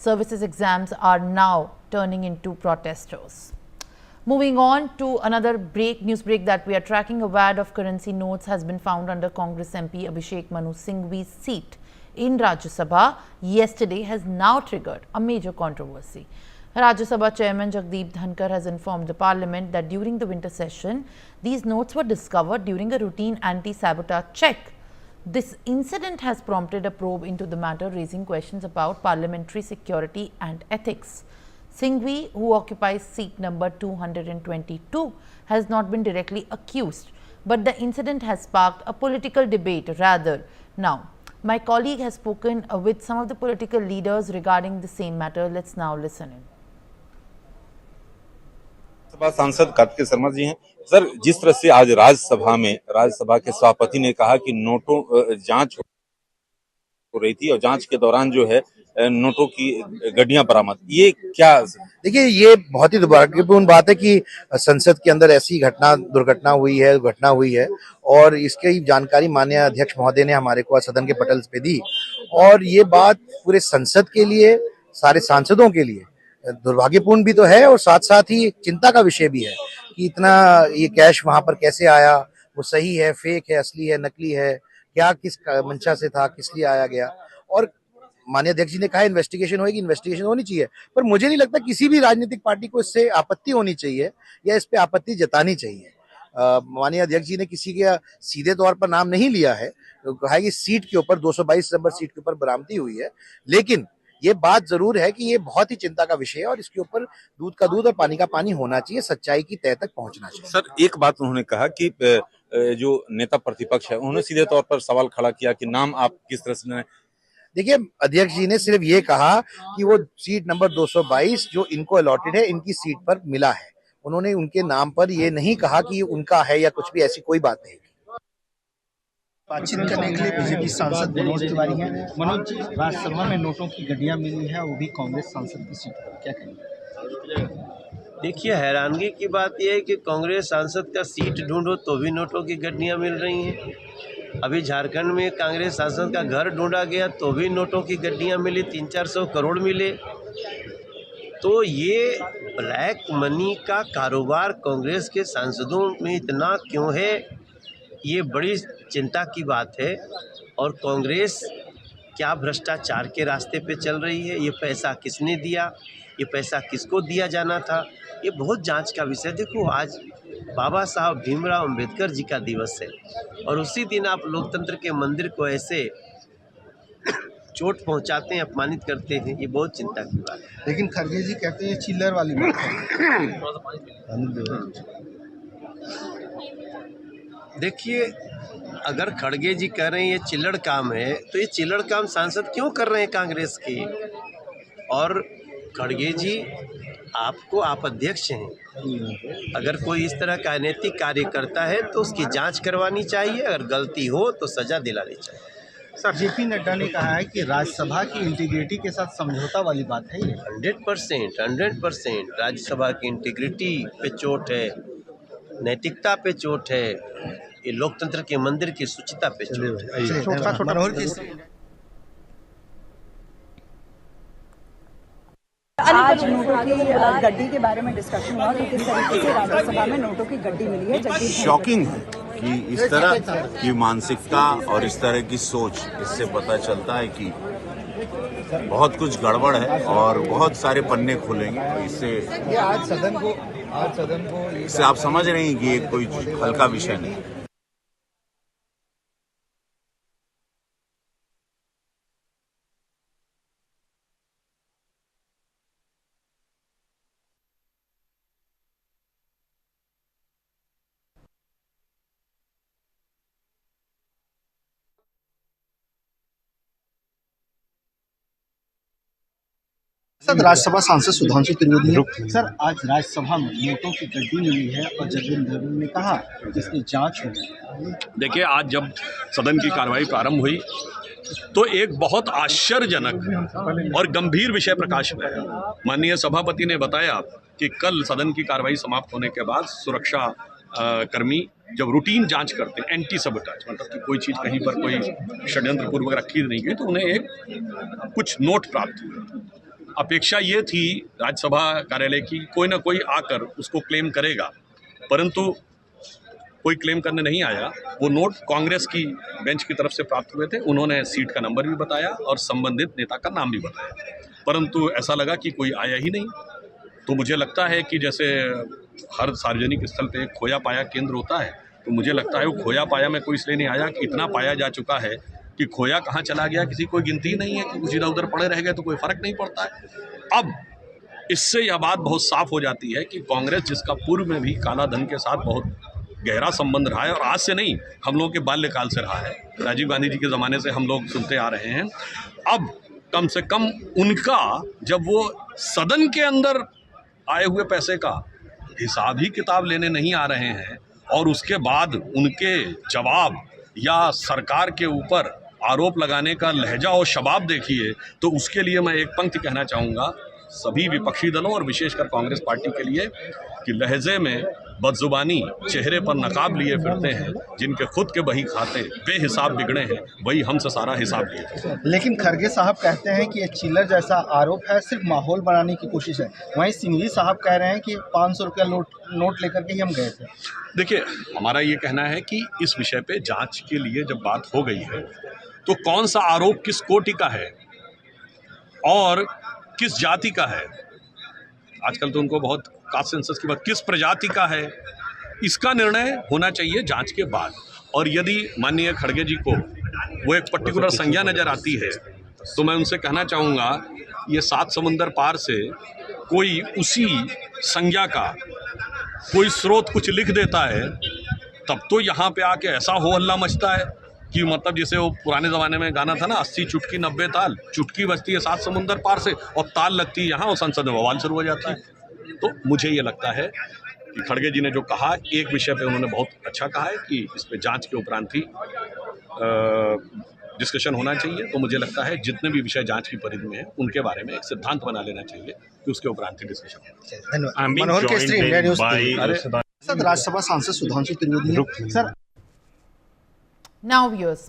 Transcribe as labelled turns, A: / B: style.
A: services exams are now turning into protesters. Moving on to another news break that we are tracking, a wad of currency notes has been found under Congress MP Abhishek Manu Singhvi's seat in Rajya Sabha yesterday has now triggered a major controversy. Rajya Sabha Chairman Jagdeep Dhankar has informed the Parliament that during the winter session, these notes were discovered during a routine anti-sabotage check. This incident has prompted a probe into the matter, raising questions about parliamentary security and ethics. Singhvi, who occupies seat number 222, has not been directly accused, but the incident has sparked a political debate rather. Now, my colleague has spoken with some of the political leaders regarding the same matter. Let's now listen in.
B: सभा सांसद कार्तिकेय शर्मा जी हैं। Sir, जिस तरह से आज राज्यसभा के सभापति ने कहा कि नोटों जांच हो रही थी और जांच के दौरान जो है नोटों की गड्डियां बरामद, ये क्या?
C: देखिए, ये बहुत ही दुर्भाग्यपूर्ण बात है कि संसद के अंदर ऐसी दुर्घटना हुई है और इसकी जानकारी माननीय अध्यक्ष महोदय ने हमारे को सदन के पटल पे दी और ये बात पूरे संसद के लिए, सारे सांसदों के लिए दुर्भाग्यपूर्ण भी तो है और साथ साथ ही चिंता का विषय भी है कि इतना ये कैश वहां पर कैसे आया, वो सही है, फेक है, असली है, नकली है, क्या किस मंशा से था, किस लिए आया गया। और माननीय अध्यक्ष जी ने कहा इन्वेस्टिगेशन होगी, इन्वेस्टिगेशन होनी चाहिए, पर मुझे नहीं लगता किसी भी राजनीतिक पार्टी को इससे आपत्ति होनी चाहिए या इस पे आपत्ति जतानी चाहिए। माननीय अध्यक्ष जी ने किसी के सीधे तौर पर नाम नहीं लिया है, तो कहा कि सीट के ऊपर 222 नंबर सीट के ऊपर बरामदी हुई है, लेकिन ये बात जरूर है कि ये बहुत ही चिंता का विषय है और इसके ऊपर दूध का दूध और पानी का पानी होना चाहिए, सच्चाई की तह तक पहुंचना चाहिए।
B: सर, एक बात उन्होंने कहा कि जो नेता प्रतिपक्ष है उन्होंने सीधे तौर पर सवाल खड़ा किया कि नाम आप किस तरह से।
C: देखिए, अध्यक्ष जी ने सिर्फ ये कहा कि वो सीट नंबर 222 जो इनको अलॉटेड है, इनकी सीट पर मिला है। उन्होंने उनके नाम पर ये नहीं कहा कि उनका है या कुछ भी, ऐसी कोई बात नहीं।
D: बातचीत करने के लिए बीजेपी सांसद मनोज तिवारी हैं। मनोज जी, राज्यसभा में नोटों की गड्डियां मिली है, वो भी कांग्रेस सांसद की सीट पर, क्या कहेंगे?
E: देखिए, हैरानगी की बात यह है कि कांग्रेस सांसद का सीट ढूंढो तो भी नोटों की गड्डियां मिल रही हैं। अभी झारखंड में कांग्रेस सांसद का घर ढूंढा गया तो भी नोटों की गड्डियां मिली, 300-400 करोड़ मिले। तो ये ब्लैक मनी का कारोबार कांग्रेस के सांसदों में इतना क्यों है, ये बड़ी चिंता की बात है। और कांग्रेस क्या भ्रष्टाचार के रास्ते पे चल रही है? ये पैसा किसने दिया, ये पैसा किसको दिया जाना था, ये बहुत जांच का विषय। देखो, आज बाबा साहब भीमराव अंबेडकर जी का दिवस है और उसी दिन आप लोकतंत्र के मंदिर को ऐसे चोट पहुंचाते हैं, अपमानित करते हैं, ये बहुत चिंता की बात है।
D: लेकिन खड़गे जी कहते हैं चिल्लर वाली बात है।
E: देखिए, अगर खड़गे जी कह रहे हैं ये चिल्लड़ काम है, तो ये चिल्लड़ काम सांसद क्यों कर रहे हैं कांग्रेस के? और खड़गे जी, आप अध्यक्ष हैं, अगर कोई इस तरह का अनैतिक कार्य करता है तो उसकी जांच करवानी चाहिए, अगर गलती हो तो सजा दिलानी चाहिए।
D: सर, जेपी नड्डा ने कहा है कि राज्यसभा की इंटीग्रिटी के साथ समझौता वाली बात है ये।
E: 100% राज्यसभा की इंटीग्रिटी पे चोट है, नैतिकता पे चोट है, ये लोकतंत्र के मंदिर की शुचिता पे चोट है।
F: आज नोटों की गड्डी के बारे में डिस्कशन हुआ कि किस तरीके से राज्यसभा में नोटों की गड्डी मिली है।
G: शॉकिंग है कि इस तरह की मानसिकता और इस तरह की सोच, इससे पता चलता है कि बहुत कुछ गड़बड़ है और बहुत सारे पन्ने खुलेंगे। इससे
C: आज सदन को
G: इससे आप समझ रहे हैं कि ये कोई हल्का विषय नहीं है।
D: सर, राज्यसभा सांसद सुधांशु त्रिवेदी। सर, आज राज्यसभा में नोटों की गड्डी मिली है और जगदीप धनखड़ ने कहा कि इसकी जांच होगी।
H: देखिए, आज जब सदन की कार्रवाई प्रारंभ हुई तो एक बहुत आश्चर्यजनक और गंभीर विषय प्रकाश में आया। माननीय सभापति ने बताया कि कल सदन की कार्रवाई समाप्त होने के बाद सुरक्षा कर्मी जब रूटीन जांच करते हैं, एंटी सबोटाज, मतलब कि कोई चीज़ कहीं पर कोई षड्यंत्र पूर्वक रखी नहीं गई, तो उन्हें कुछ नोट प्राप्त हुए। अपेक्षा ये थी राज्यसभा कार्यालय की, कोई ना कोई आकर उसको क्लेम करेगा, परंतु कोई क्लेम करने नहीं आया। वो नोट कांग्रेस की बेंच की तरफ से प्राप्त हुए थे, उन्होंने सीट का नंबर भी बताया और संबंधित नेता का नाम भी बताया, परंतु ऐसा लगा कि कोई आया ही नहीं। तो मुझे लगता है कि जैसे हर सार्वजनिक स्थल पे एक खोया पाया केंद्र होता है, तो मुझे लगता है वो खोया पाया में कोई इसलिए नहीं आया कि इतना पाया जा चुका है कि खोया कहाँ चला गया किसी कोई गिनती नहीं है, कि कुछ इधर उधर पड़े रह गए तो कोई फर्क नहीं पड़ता है। अब इससे यह बात बहुत साफ हो जाती है कि कांग्रेस, जिसका पूर्व में भी काला धन के साथ बहुत गहरा संबंध रहा है, और आज से नहीं, हम लोगों के बाल्यकाल से रहा है, राजीव गांधी जी के ज़माने से हम लोग सुनते आ रहे हैं, अब कम से कम उनका जब वो सदन के अंदर आए हुए पैसे का हिसाब ही किताब लेने नहीं आ रहे हैं, और उसके बाद उनके जवाब या सरकार के ऊपर आरोप लगाने का लहजा और शबाब देखिए, तो उसके लिए मैं एक पंक्ति कहना चाहूँगा सभी विपक्षी दलों और विशेषकर कांग्रेस पार्टी के लिए कि लहजे में बदजुबानी, चेहरे पर नकाब लिए फिरते हैं, जिनके खुद के बही खाते बेहिसाब बिगड़े हैं, वही हमसे सारा हिसाब लिए थे।
D: लेकिन खरगे साहब कहते हैं कि ये चिल्लर जैसा आरोप है, सिर्फ माहौल बनाने की कोशिश है। वहीं सिंघवी साहब कह रहे हैं कि 500 रुपया नोट लेकर के ही हम गए थे।
H: देखिए, हमारा ये कहना है कि इस विषय पे जांच के लिए जब बात हो गई है, तो कौन सा आरोप किस कोटि का है और किस जाति का है, आजकल तो उनको बहुत कास्ट सेंसस की बात, किस प्रजाति का है, इसका निर्णय होना चाहिए जांच के बाद। और यदि माननीय खड़गे जी को वो एक पर्टिकुलर संज्ञा नज़र आती है, तो मैं उनसे कहना चाहूँगा ये 7 समुंदर पार से कोई उसी संज्ञा का कोई स्रोत कुछ लिख देता है, तब तो यहाँ पे आके ऐसा हो हल्ला मचता है कि मतलब जैसे वो पुराने ज़माने में गाना था ना, 80 चुटकी 90 ताल, चुटकी बजती है 7 समुंदर पार से और ताल लगती है यहाँ, और संसद में बवाल शुरू हो जाता है। तो मुझे ये लगता है कि खड़गे जी ने जो कहा, एक विषय पे उन्होंने बहुत अच्छा कहा है कि इस पे जांच के उपरांत ही डिस्कशन होना चाहिए। तो मुझे लगता है जितने भी विषय जांच की परिधि में है, उनके बारे में एक सिद्धांत बना लेना चाहिए कि उसके उपरांत ही डिस्कशन।
D: धन्यवाद। मनोहर केसरी, इंडिया न्यूज़। राज्यसभा सांसद Sudhanshu Trivedi. Sir,
A: Now viewers,